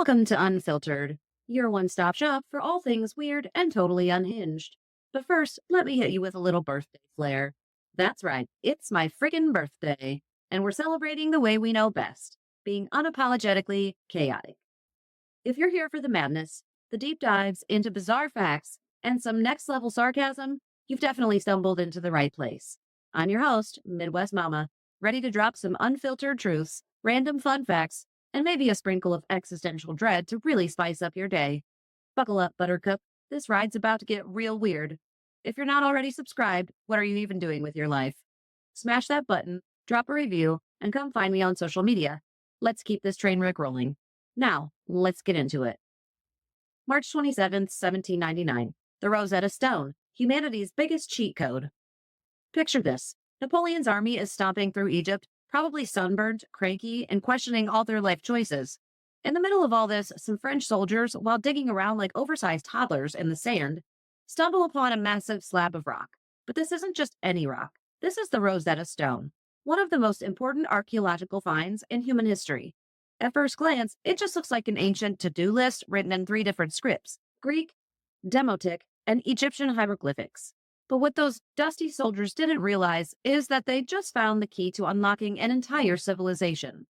Welcome to Unfilter'd, your one-stop shop for all things weird and totally unhinged. But first, let me hit you with a little birthday flair. That's right, it's my friggin' birthday, and we're celebrating the way we know best, being unapologetically chaotic. If you're here for the madness, the deep dives into bizarre facts, and some next-level sarcasm, you've definitely stumbled into the right place. I'm your host, Midwest Mama, ready to drop some unfiltered truths, random fun facts, and maybe a sprinkle of existential dread to really spice up your day. Buckle up, Buttercup. This ride's about to get real weird. If you're not already subscribed, what are you even doing with your life? Smash that button, drop a review, and come find me on social media. Let's keep this train wreck rolling. Now, let's get into it. March 27th, 1799. The Rosetta Stone, humanity's biggest cheat code. Picture this. Napoleon's army is stomping through Egypt, probably sunburned, cranky, and questioning all their life choices. In the middle of all this, some French soldiers, while digging around like oversized toddlers in the sand, stumble upon a massive slab of rock. But this isn't just any rock. This is the Rosetta Stone, one of the most important archaeological finds in human history. At first glance, it just looks like an ancient to-do list written in 3 different scripts: Greek, Demotic, and Egyptian hieroglyphics. But what those dusty soldiers didn't realize is that they just found the key to unlocking an entire civilization.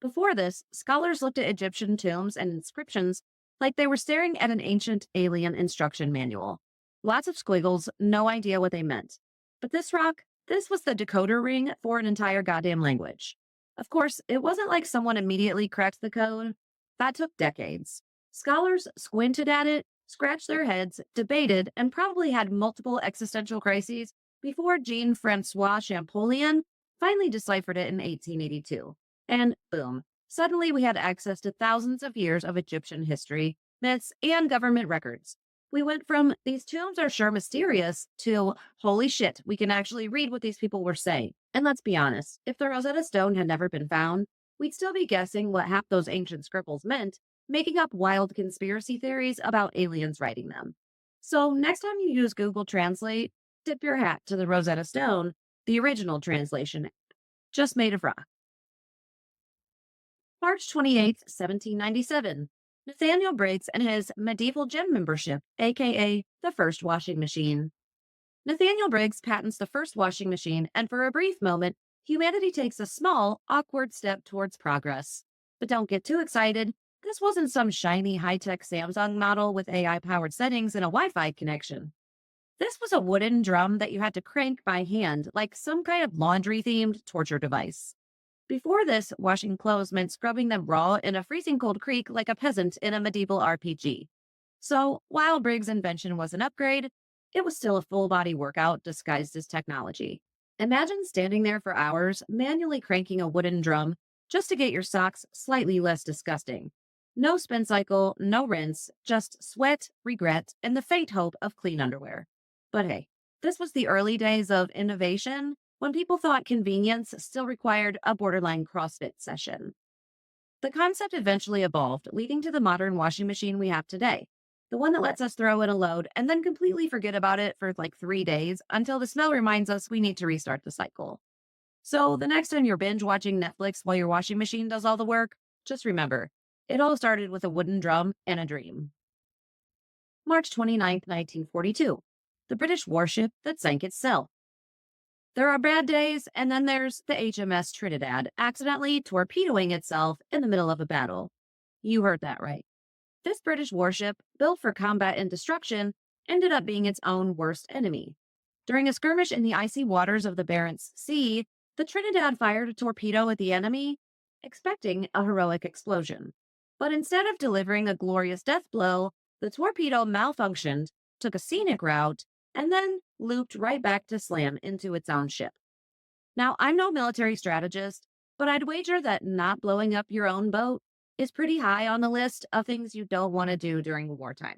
Before this, scholars looked at Egyptian tombs and inscriptions like they were staring at an ancient alien instruction manual. Lots of squiggles, no idea what they meant. But this rock, this was the decoder ring for an entire goddamn language. Of course, it wasn't like someone immediately cracked the code. That took decades. Scholars squinted at it, scratched their heads, debated, and probably had multiple existential crises before Jean-Francois Champollion finally deciphered it in 1882. And boom, suddenly we had access to thousands of years of Egyptian history, myths, and government records. We went from, these tombs are sure mysterious, to, holy shit, we can actually read what these people were saying. And let's be honest, if the Rosetta Stone had never been found, we'd still be guessing what half those ancient scribbles meant, making up wild conspiracy theories about aliens writing them. So next time you use Google Translate, tip your hat to the Rosetta Stone, the original translation app, just made of rock. March 28th, 1797. Nathaniel Briggs and his medieval gym membership, aka the first washing machine. Nathaniel Briggs patents the first washing machine, and for a brief moment, humanity takes a small, awkward step towards progress. But don't get too excited. This wasn't some shiny high-tech Samsung model with AI-powered settings and a Wi-Fi connection. This was a wooden drum that you had to crank by hand, like some kind of laundry-themed torture device. Before this, washing clothes meant scrubbing them raw in a freezing cold creek like a peasant in a medieval RPG. So, while Briggs' invention was an upgrade, it was still a full-body workout disguised as technology. Imagine standing there for hours, manually cranking a wooden drum just to get your socks slightly less disgusting. No spin cycle, no rinse, just sweat, regret, and the faint hope of clean underwear. But hey, this was the early days of innovation when people thought convenience still required a borderline CrossFit session. The concept eventually evolved, leading to the modern washing machine we have today. The one that lets us throw in a load and then completely forget about it for like 3 days until the smell reminds us we need to restart the cycle. So the next time you're binge watching Netflix while your washing machine does all the work, just remember, it all started with a wooden drum and a dream. March 29th, 1942. The British warship that sank itself. There are bad days, and then there's the HMS Trinidad accidentally torpedoing itself in the middle of a battle. You heard that right. This British warship, built for combat and destruction, ended up being its own worst enemy. During a skirmish in the icy waters of the Barents Sea, the Trinidad fired a torpedo at the enemy, expecting a heroic explosion. But instead of delivering a glorious death blow, the torpedo malfunctioned, took a scenic route, and then looped right back to slam into its own ship. Now, I'm no military strategist, but I'd wager that not blowing up your own boat is pretty high on the list of things you don't want to do during wartime.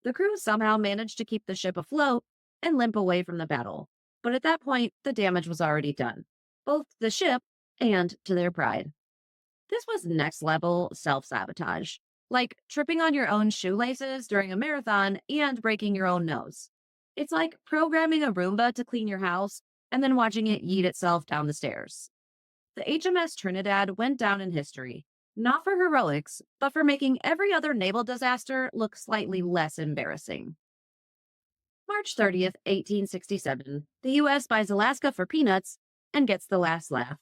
The crew somehow managed to keep the ship afloat and limp away from the battle, but at that point, the damage was already done, both to the ship and to their pride. This was next-level self-sabotage, like tripping on your own shoelaces during a marathon and breaking your own nose. It's like programming a Roomba to clean your house and then watching it yeet itself down the stairs. The HMS Trinidad went down in history, Not for heroics, but for making every other naval disaster look slightly less embarrassing. March 30th, 1867, the U.S. buys Alaska for peanuts and gets the last laugh.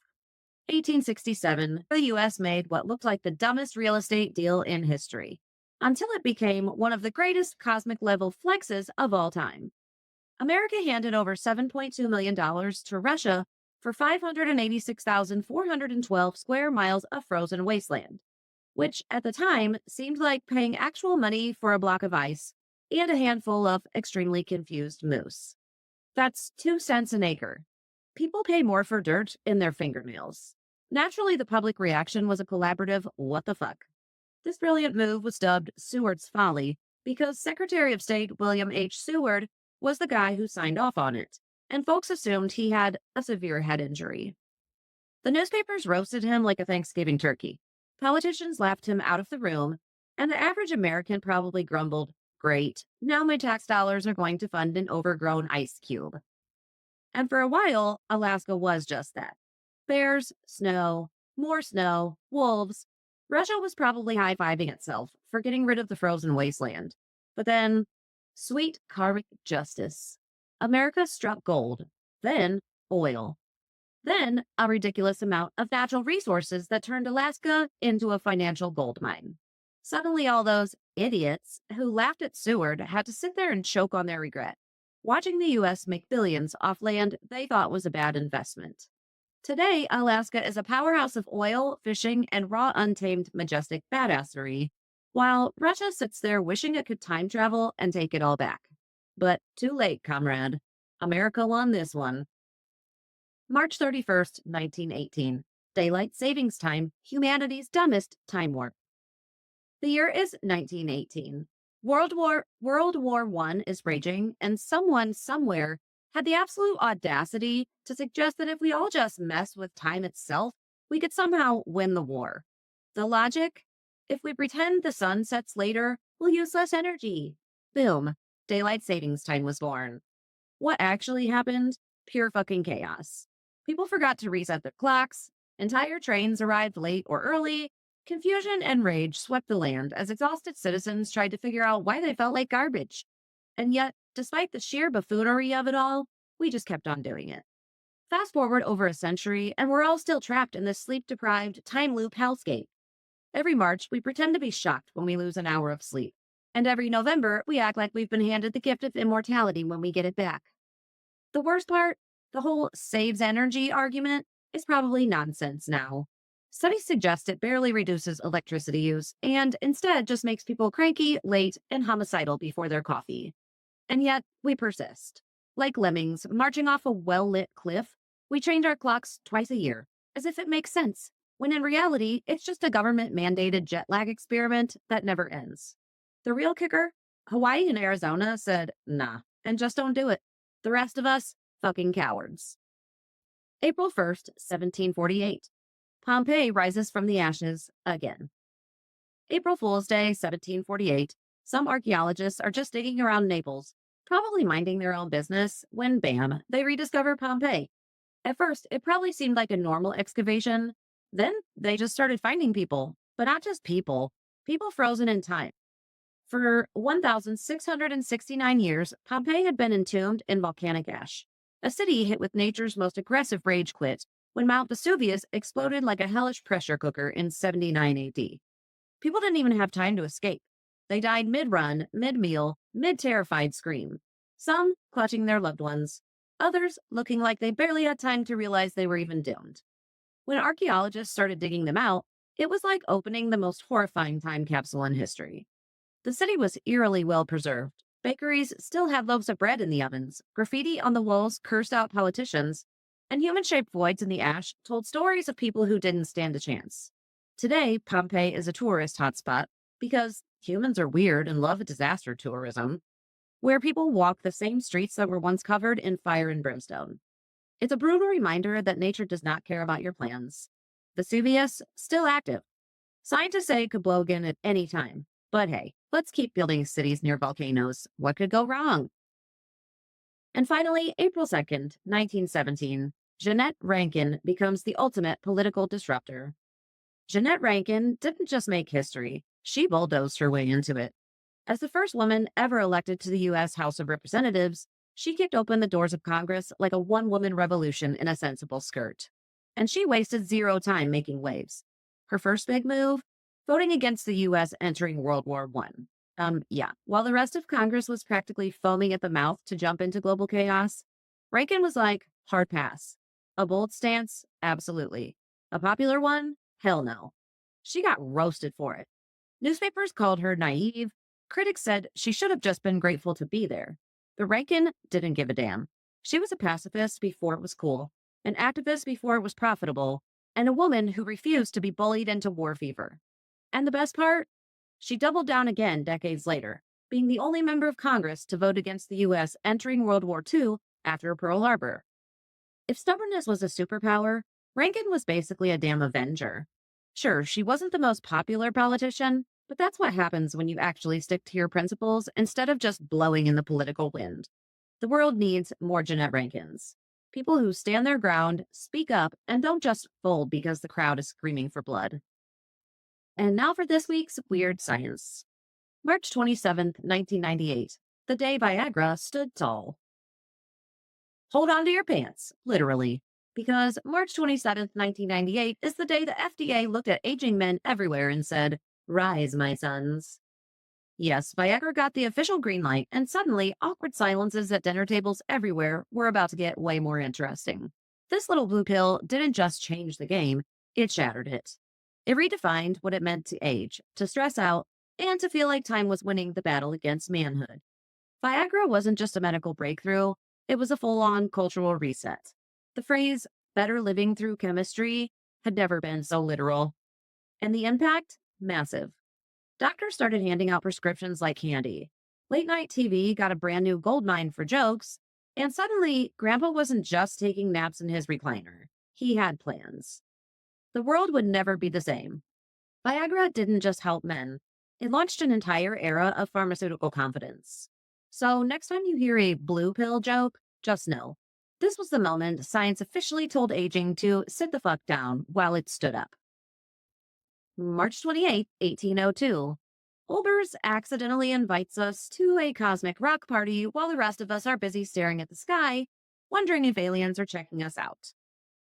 1867, the U.S. made what looked like the dumbest real estate deal in history, until it became one of the greatest cosmic level flexes of all time. America handed over $7.2 million to Russia for 586,412 square miles of frozen wasteland, which at the time seemed like paying actual money for a block of ice and a handful of extremely confused moose. That's 2 cents an acre. People pay more for dirt in their fingernails. Naturally, the public reaction was a collaborative what the fuck. This brilliant move was dubbed Seward's Folly because Secretary of State William H. Seward was the guy who signed off on it, and folks assumed he had a severe head injury. The newspapers roasted him like a Thanksgiving turkey. Politicians laughed him out of the room, and the average American probably grumbled, "Great, now my tax dollars are going to fund an overgrown ice cube." And for a while, Alaska was just that. Bears, snow, more snow, wolves. Russia was probably high-fiving itself for getting rid of the frozen wasteland. But then, sweet karmic justice. America struck gold, then oil, then a ridiculous amount of natural resources that turned Alaska into a financial gold mine. Suddenly, all those idiots who laughed at Seward had to sit there and choke on their regret, watching the U.S. make billions off land they thought was a bad investment. Today, Alaska is a powerhouse of oil, fishing, and raw, untamed, majestic badassery, while Russia sits there wishing it could time travel and take it all back. But too late, comrade. America won this one. March 31st, 1918. Daylight savings time, humanity's dumbest time warp. The year is 1918. World War I is raging, and someone somewhere had the absolute audacity to suggest that if we all just mess with time itself, we could somehow win the war. The logic? If we pretend the sun sets later, we'll use less energy. Boom. Daylight savings time was born. What actually happened? Pure fucking chaos. People forgot to reset their clocks, entire trains arrived late or early, confusion and rage swept the land as exhausted citizens tried to figure out why they felt like garbage. And yet, despite the sheer buffoonery of it all, we just kept on doing it. Fast forward over a century, and we're all still trapped in this sleep-deprived, time loop hellscape. Every March, we pretend to be shocked when we lose an hour of sleep. And every November, we act like we've been handed the gift of immortality when we get it back. The worst part, the whole saves energy argument, is probably nonsense now. Studies suggest it barely reduces electricity use and instead just makes people cranky, late, and homicidal before their coffee. And yet, we persist. Like lemmings marching off a well-lit cliff, we change our clocks twice a year, as if it makes sense, when in reality, it's just a government-mandated jet lag experiment that never ends. The real kicker? Hawaii and Arizona said, nah, and just don't do it. The rest of us, fucking cowards. April 1st, 1748. Pompeii rises from the ashes again. April Fool's Day, 1748. Some archaeologists are just digging around Naples, probably minding their own business, when bam, they rediscover Pompeii. At first, it probably seemed like a normal excavation. Then they just started finding people, but not just people frozen in time. For 1,669 years, Pompeii had been entombed in volcanic ash. A city hit with nature's most aggressive rage quit when Mount Vesuvius exploded like a hellish pressure cooker in 79 AD. People didn't even have time to escape. They died mid-run, mid-meal, mid-terrified scream. Some clutching their loved ones, others looking like they barely had time to realize they were even doomed. When archaeologists started digging them out, it was like opening the most horrifying time capsule in history. The city was eerily well preserved. Bakeries still had loaves of bread in the ovens, graffiti on the walls cursed out politicians, and human-shaped voids in the ash told stories of people who didn't stand a chance. Today, Pompeii is a tourist hotspot because humans are weird and love disaster tourism, where people walk the same streets that were once covered in fire and brimstone. It's a brutal reminder that nature does not care about your plans. Vesuvius, still active. Scientists say it could blow again at any time. But hey, let's keep building cities near volcanoes. What could go wrong? And finally, April 2nd, 1917, Jeannette Rankin becomes the ultimate political disruptor. Jeanette Rankin didn't just make history, she bulldozed her way into it. As the first woman ever elected to the U.S. House of Representatives, she kicked open the doors of Congress like a one woman revolution in a sensible skirt. And she wasted zero time making waves. Her first big move? Voting against the U.S. entering World War I. Yeah, while the rest of Congress was practically foaming at the mouth to jump into global chaos, Rankin was like, hard pass. A bold stance? Absolutely. A popular one? Hell no. She got roasted for it. Newspapers called her naive. Critics said she should have just been grateful to be there. But Rankin didn't give a damn. She was a pacifist before it was cool, an activist before it was profitable, and a woman who refused to be bullied into war fever. And the best part? She doubled down again decades later, being the only member of Congress to vote against the U.S. entering World War II after Pearl Harbor. If stubbornness was a superpower, Rankin was basically a damn Avenger. Sure, she wasn't the most popular politician, but that's what happens when you actually stick to your principles instead of just blowing in the political wind. The world needs more Jeanette Rankins. People who stand their ground, speak up, and don't just fold because the crowd is screaming for blood. And now for this week's Weird Science. March 27th, 1998, the day Viagra stood tall. Hold on to your pants, literally, because March 27th, 1998 is the day the FDA looked at aging men everywhere and said, "Rise, my sons." Yes, Viagra got the official green light, and suddenly awkward silences at dinner tables everywhere were about to get way more interesting. This little blue pill didn't just change the game, it shattered it. It redefined what it meant to age, to stress out, and to feel like time was winning the battle against manhood. Viagra wasn't just a medical breakthrough, it was a full-on cultural reset. The phrase, better living through chemistry, had never been so literal. And the impact? Massive. Doctors started handing out prescriptions like candy. Late night TV got a brand new goldmine for jokes, and suddenly, Grandpa wasn't just taking naps in his recliner. He had plans. The world would never be the same. Viagra didn't just help men, it launched an entire era of pharmaceutical confidence. So, next time you hear a blue pill joke, just know this was the moment science officially told aging to sit the fuck down while it stood up. March 28, 1802. Olbers accidentally invites us to a cosmic rock party while the rest of us are busy staring at the sky, wondering if aliens are checking us out.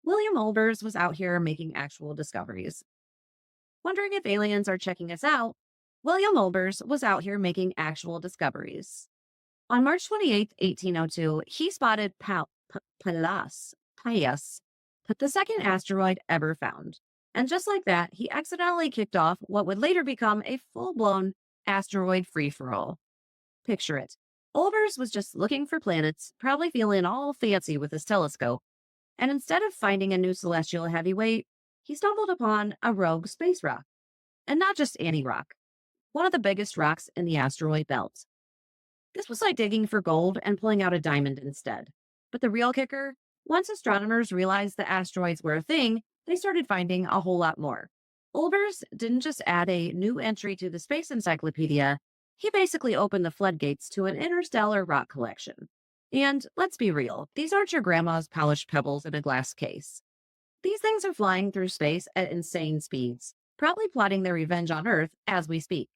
William Olbers was out here making actual discoveries. Wondering if aliens are checking us out, William Olbers was out here making actual discoveries. On March 28, 1802, he spotted Pallas, the second asteroid ever found. And just like that, he accidentally kicked off what would later become a full-blown asteroid free-for-all. Picture it. Olbers was just looking for planets, probably feeling all fancy with his telescope. And instead of finding a new celestial heavyweight, he stumbled upon a rogue space rock. And not just any rock, one of the biggest rocks in the asteroid belt. This was like digging for gold and pulling out a diamond instead. But the real kicker, once astronomers realized the asteroids were a thing, they started finding a whole lot more. Olbers didn't just add a new entry to the space encyclopedia, he basically opened the floodgates to an interstellar rock collection. And let's be real, these aren't your grandma's polished pebbles in a glass case. These things are flying through space at insane speeds, probably plotting their revenge on Earth as we speak.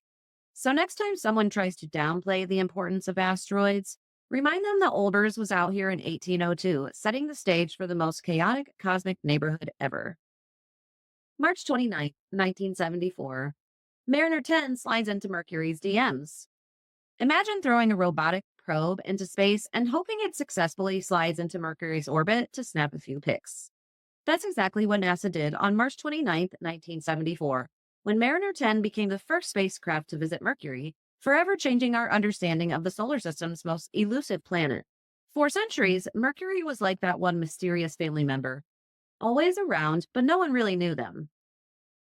So next time someone tries to downplay the importance of asteroids, remind them that Olbers was out here in 1802, setting the stage for the most chaotic cosmic neighborhood ever. March 29, 1974. Mariner 10 slides into Mercury's DMs. Imagine throwing a robotic probe into space and hoping it successfully slides into Mercury's orbit to snap a few pics. That's exactly what NASA did on March 29, 1974, when Mariner 10 became the first spacecraft to visit Mercury, forever changing our understanding of the solar system's most elusive planet. For centuries, Mercury was like that one mysterious family member, always around, but no one really knew them.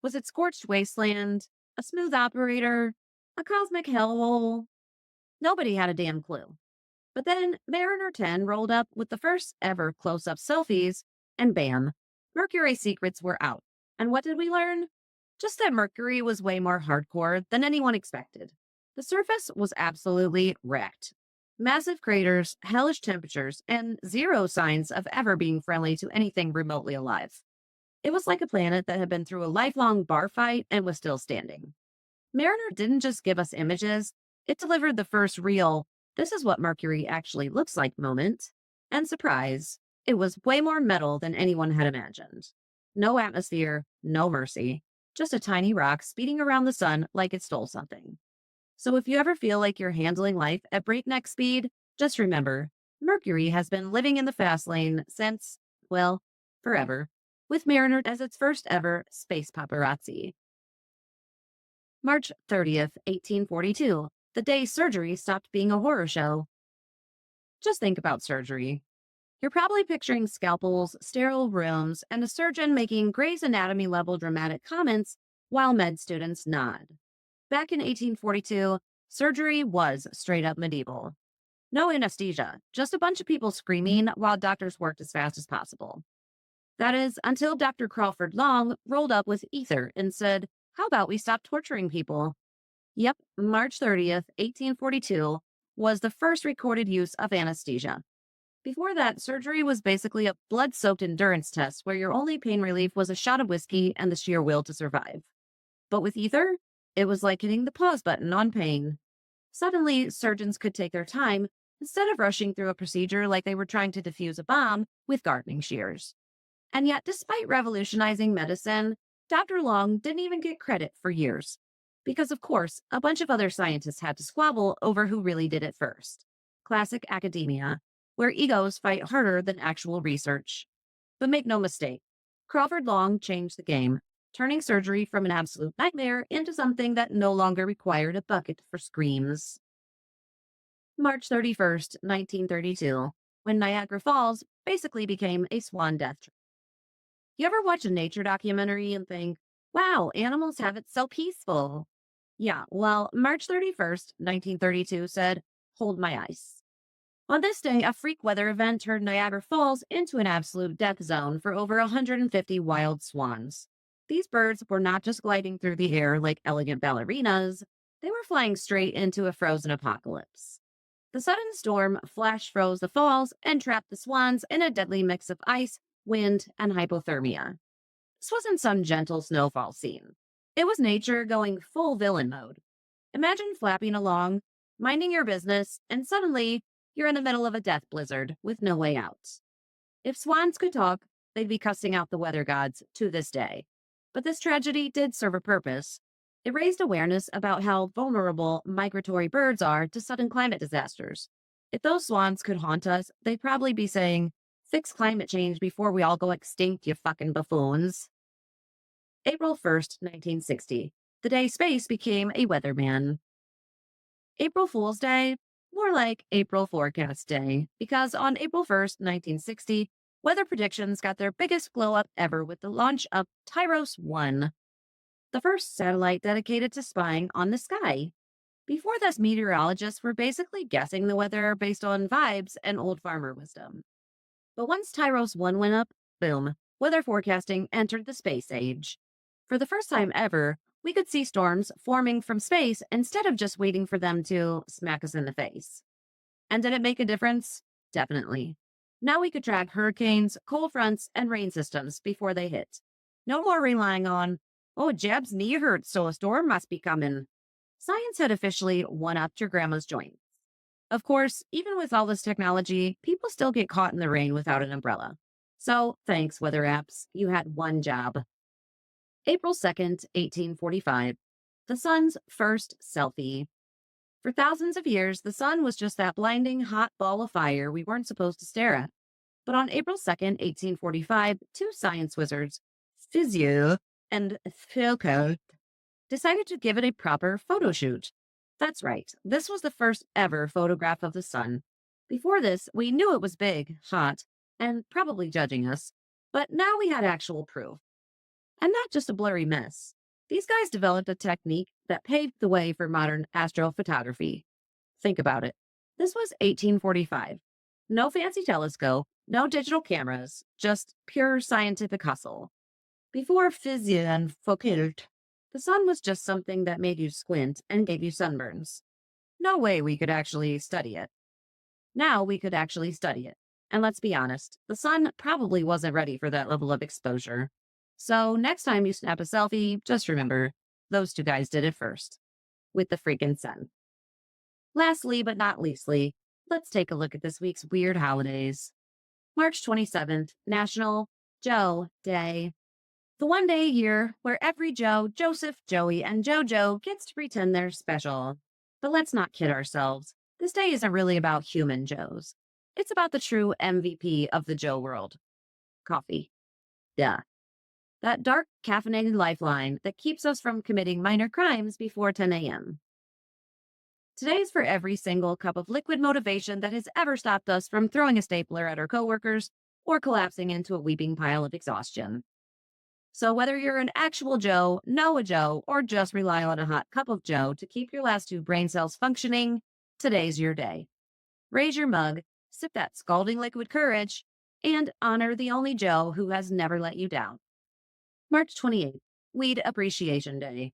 Was it scorched wasteland, a smooth operator, a cosmic hellhole? Nobody had a damn clue. But then Mariner 10 rolled up with the first ever close-up selfies, and bam, Mercury's secrets were out. And what did we learn? Just that Mercury was way more hardcore than anyone expected. The surface was absolutely wrecked. Massive craters, hellish temperatures, and zero signs of ever being friendly to anything remotely alive. It was like a planet that had been through a lifelong bar fight and was still standing. Mariner didn't just give us images, it delivered the first real, this is what Mercury actually looks like moment. And surprise, it was way more metal than anyone had imagined. No atmosphere, no mercy, just a tiny rock speeding around the sun like it stole something. So if you ever feel like you're handling life at breakneck speed, just remember Mercury has been living in the fast lane since, well, forever, with Mariner as its first ever space paparazzi. March 30th, 1842, the day surgery stopped being a horror show. Just think about surgery. You're probably picturing scalpels, sterile rooms, and a surgeon making Grey's Anatomy level dramatic comments while med students nod. Back in 1842, surgery was straight up medieval. No anesthesia, just a bunch of people screaming while doctors worked as fast as possible. That is, until Dr. Crawford Long rolled up with ether and said, how about we stop torturing people? Yep, March 30th, 1842 was the first recorded use of anesthesia. Before that, surgery was basically a blood-soaked endurance test where your only pain relief was a shot of whiskey and the sheer will to survive. But with ether, it was like hitting the pause button on pain. Suddenly, surgeons could take their time instead of rushing through a procedure like they were trying to defuse a bomb with gardening shears. And yet, despite revolutionizing medicine, Dr. Long didn't even get credit for years. Because, of course, a bunch of other scientists had to squabble over who really did it first. Classic academia, where egos fight harder than actual research. But make no mistake, Crawford Long changed the game, turning surgery from an absolute nightmare into something that no longer required a bucket for screams. March 31st, 1932, when Niagara Falls basically became a swan death trap. You ever watch a nature documentary and think, wow, animals have it so peaceful? Yeah, well, March 31st, 1932 said, hold my ice. On this day, a freak weather event turned Niagara Falls into an absolute death zone for over 150 wild swans. These birds were not just gliding through the air like elegant ballerinas, they were flying straight into a frozen apocalypse. The sudden storm flash froze the falls and trapped the swans in a deadly mix of ice, wind, and hypothermia. This wasn't some gentle snowfall scene. It was nature going full villain mode. Imagine flapping along, minding your business, and suddenly you're in the middle of a death blizzard with no way out. If swans could talk, they'd be cussing out the weather gods to this day. But this tragedy did serve a purpose. It raised awareness about how vulnerable migratory birds are to sudden climate disasters. If those swans could haunt us, they'd probably be saying, fix climate change before we all go extinct, you fucking buffoons. April 1st, 1960, the day space became a weatherman. April Fool's Day? More like April Forecast Day, because on April 1st, 1960, weather predictions got their biggest glow up ever with the launch of Tyros-1, the first satellite dedicated to spying on the sky. Before this, meteorologists were basically guessing the weather based on vibes and old farmer wisdom. But once Tyros-1 went up, boom, weather forecasting entered the space age. For the first time ever, we could see storms forming from space instead of just waiting for them to smack us in the face. And did it make a difference? Definitely. Now we could track hurricanes, cold fronts, and rain systems before they hit. No more relying on, oh, Jeb's knee hurts, so a storm must be coming. Science had officially one-upped your grandma's joints. Of course, even with all this technology, people still get caught in the rain without an umbrella. So, thanks, weather apps. You had one job. April 2nd, 1845. The sun's first selfie. For thousands of years, the sun was just that blinding hot ball of fire we weren't supposed to stare at. But on April 2nd, 1845, two science wizards, Fizeau and Foucault, decided to give it a proper photo shoot. That's right, this was the first ever photograph of the sun. Before this, we knew it was big, hot, and probably judging us, but now we had actual proof. And not just a blurry mess. These guys developed a technique that paved the way for modern astrophotography. Think about it. This was 1845. No fancy telescope, no digital cameras, just pure scientific hustle. Before Fizeau and Foucault, the sun was just something that made you squint and gave you sunburns. No way we could actually study it. Now we could actually study it. And let's be honest, the sun probably wasn't ready for that level of exposure. So next time you snap a selfie, just remember those two guys did it first with the freaking sun. Lastly, but not leastly, let's take a look at this week's weird holidays. March 27th, National Joe Day. The one day a year where every Joe, Joseph, Joey, and JoJo gets to pretend they're special. But let's not kid ourselves. This day isn't really about human Joes. It's about the true MVP of the Joe world. Coffee. Duh. That dark, caffeinated lifeline that keeps us from committing minor crimes before 10 a.m. Today's for every single cup of liquid motivation that has ever stopped us from throwing a stapler at our coworkers or collapsing into a weeping pile of exhaustion. So whether you're an actual Joe, know a Joe, or just rely on a hot cup of Joe to keep your last two brain cells functioning, today's your day. Raise your mug, sip that scalding liquid courage, and honor the only Joe who has never let you down. March 28th, Weed Appreciation Day.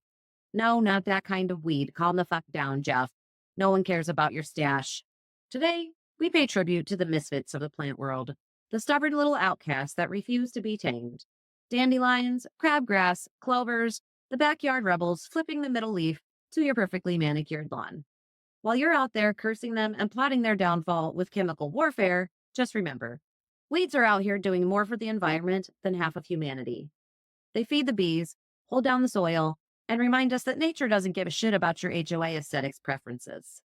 No, not that kind of weed. Calm the fuck down, Jeff. No one cares about your stash. Today, we pay tribute to the misfits of the plant world, the stubborn little outcasts that refuse to be tamed. Dandelions, crabgrass, clovers, the backyard rebels flipping the middle leaf to your perfectly manicured lawn. While you're out there cursing them and plotting their downfall with chemical warfare, just remember, weeds are out here doing more for the environment than half of humanity. They feed the bees, hold down the soil, and remind us that nature doesn't give a shit about your HOA aesthetics preferences.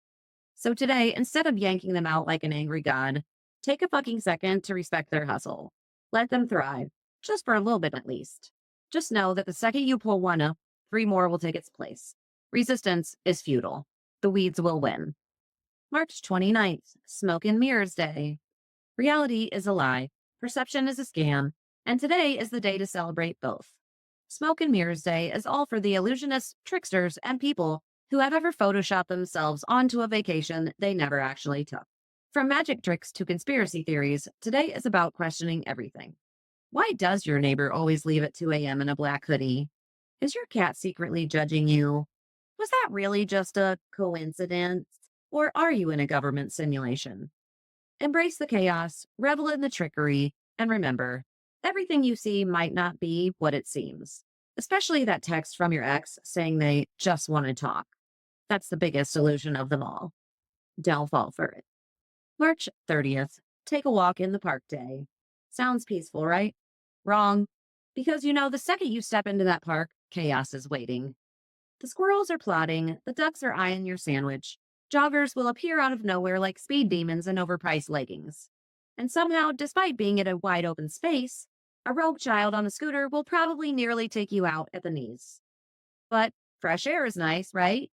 So today, instead of yanking them out like an angry god, take a fucking second to respect their hustle. Let them thrive, just for a little bit at least. Just know that the second you pull one up, three more will take its place. Resistance is futile. The weeds will win. March 29th, Smoke and Mirrors Day. Reality is a lie, perception is a scam, and today is the day to celebrate both. Smoke and Mirrors Day is all for the illusionists, tricksters, and people who have ever photoshopped themselves onto a vacation they never actually took. From magic tricks to conspiracy theories, today is about questioning everything. Why does your neighbor always leave at 2 a.m. in a black hoodie? Is your cat secretly judging you? Was that really just a coincidence? Or are you in a government simulation? Embrace the chaos, revel in the trickery, and remember, everything you see might not be what it seems. Especially that text from your ex saying they just want to talk. That's the biggest illusion of them all. Don't fall for it. March 30th, Take a Walk in the Park Day. Sounds peaceful, right? Wrong. Because the second you step into that park, chaos is waiting. The squirrels are plotting, the ducks are eyeing your sandwich, joggers will appear out of nowhere like speed demons in overpriced leggings. And somehow, despite being in a wide open space, a rogue child on a scooter will probably nearly take you out at the knees. But fresh air is nice, right?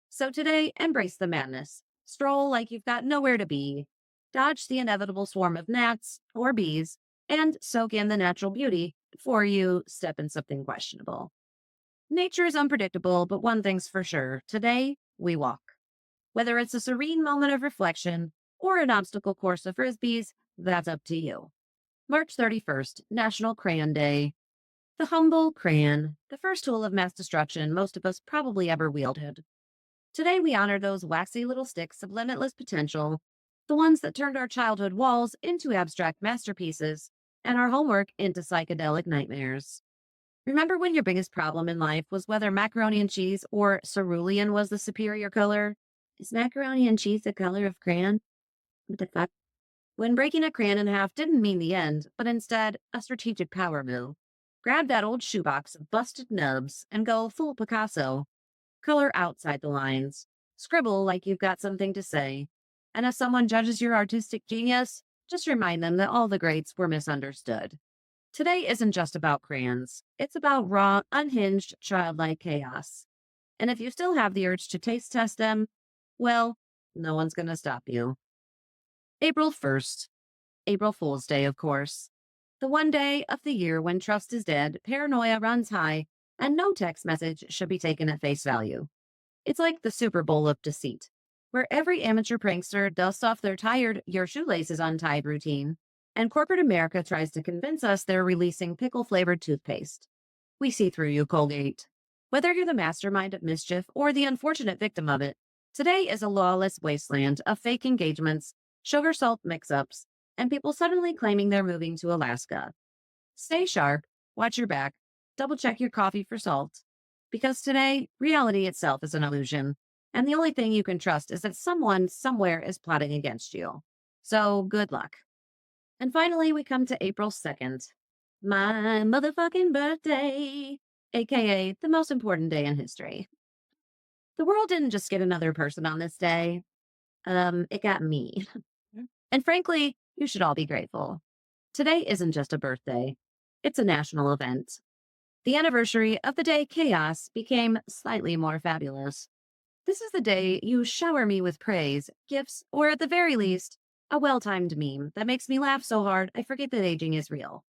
So today, embrace the madness. Stroll like you've got nowhere to be. Dodge the inevitable swarm of gnats or bees, and soak in the natural beauty before you step in something questionable. Nature is unpredictable, but one thing's for sure. Today, we walk. Whether it's a serene moment of reflection or an obstacle course of frisbees, that's up to you. March 31st, National Crayon Day. The humble crayon, the first tool of mass destruction most of us probably ever wielded. Today we honor those waxy little sticks of limitless potential, the ones that turned our childhood walls into abstract masterpieces and our homework into psychedelic nightmares. Remember when your biggest problem in life was whether macaroni and cheese or cerulean was the superior color? Is macaroni and cheese the color of crayon? What the fuck? When breaking a crayon in half didn't mean the end, but instead a strategic power move. Grab that old shoebox of busted nubs and go full Picasso. Color outside the lines. Scribble like you've got something to say. And if someone judges your artistic genius, just remind them that all the greats were misunderstood. Today isn't just about crayons. It's about raw, unhinged, childlike chaos. And if you still have the urge to taste test them, well, no one's going to stop you. April 1st. April Fool's Day, of course. The one day of the year when trust is dead, paranoia runs high, and no text message should be taken at face value. It's like the Super Bowl of deceit, where every amateur prankster dusts off their tired "your shoelace is untied" routine, and corporate America tries to convince us they're releasing pickle-flavored toothpaste. We see through you, Colgate. Whether you're the mastermind of mischief or the unfortunate victim of it, today is a lawless wasteland of fake engagements, sugar salt mix-ups, and people suddenly claiming they're moving to Alaska. Stay sharp, watch your back, double check your coffee for salt. Because today, reality itself is an illusion, and the only thing you can trust is that someone somewhere is plotting against you. So good luck. And finally, we come to April 2nd, my motherfucking birthday, aka the most important day in history. The world didn't just get another person on this day. It got me. And frankly, you should all be grateful. Today isn't just a birthday. It's a national event. The anniversary of the day chaos became slightly more fabulous. This is the day you shower me with praise, gifts, or at the very least, a well-timed meme that makes me laugh so hard I forget that aging is real.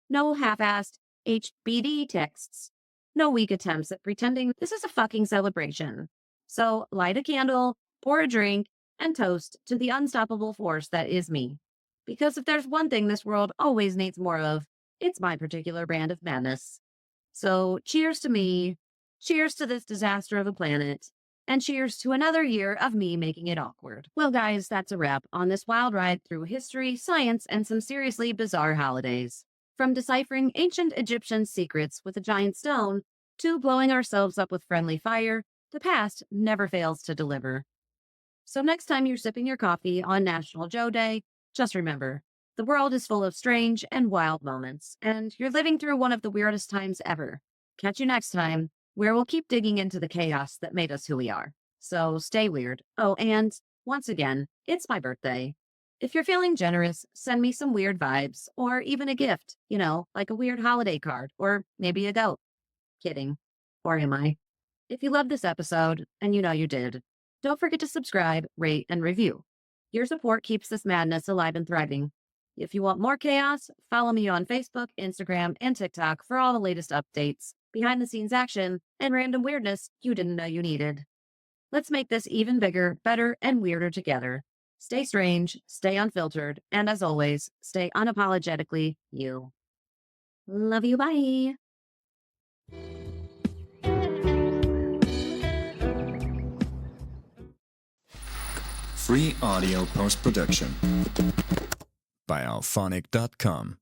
No half-assed HBD texts. No weak attempts at pretending this is a fucking celebration. So light a candle, pour a drink, and toast to the unstoppable force that is me. Because if there's one thing this world always needs more of, it's my particular brand of madness. So cheers to me, cheers to this disaster of a planet, and cheers to another year of me making it awkward. Well, guys, that's a wrap on this wild ride through history, science, and some seriously bizarre holidays. From deciphering ancient Egyptian secrets with a giant stone to blowing ourselves up with friendly fire, the past never fails to deliver. So next time you're sipping your coffee on National Joe Day, just remember, the world is full of strange and wild moments, and you're living through one of the weirdest times ever. Catch you next time, where we'll keep digging into the chaos that made us who we are. So stay weird. Oh, and once again, it's my birthday. If you're feeling generous, send me some weird vibes, or even a gift, like a weird holiday card, or maybe a goat. Kidding. Or am I? If you loved this episode, and you know you did, don't forget to subscribe, rate, and review. Your support keeps this madness alive and thriving. If you want more chaos, follow me on Facebook, Instagram, and TikTok for all the latest updates, behind-the-scenes action, and random weirdness you didn't know you needed. Let's make this even bigger, better, and weirder together. Stay strange, stay unfiltered, and as always, stay unapologetically you. Love you, bye! Free audio post-production by alphonic.com.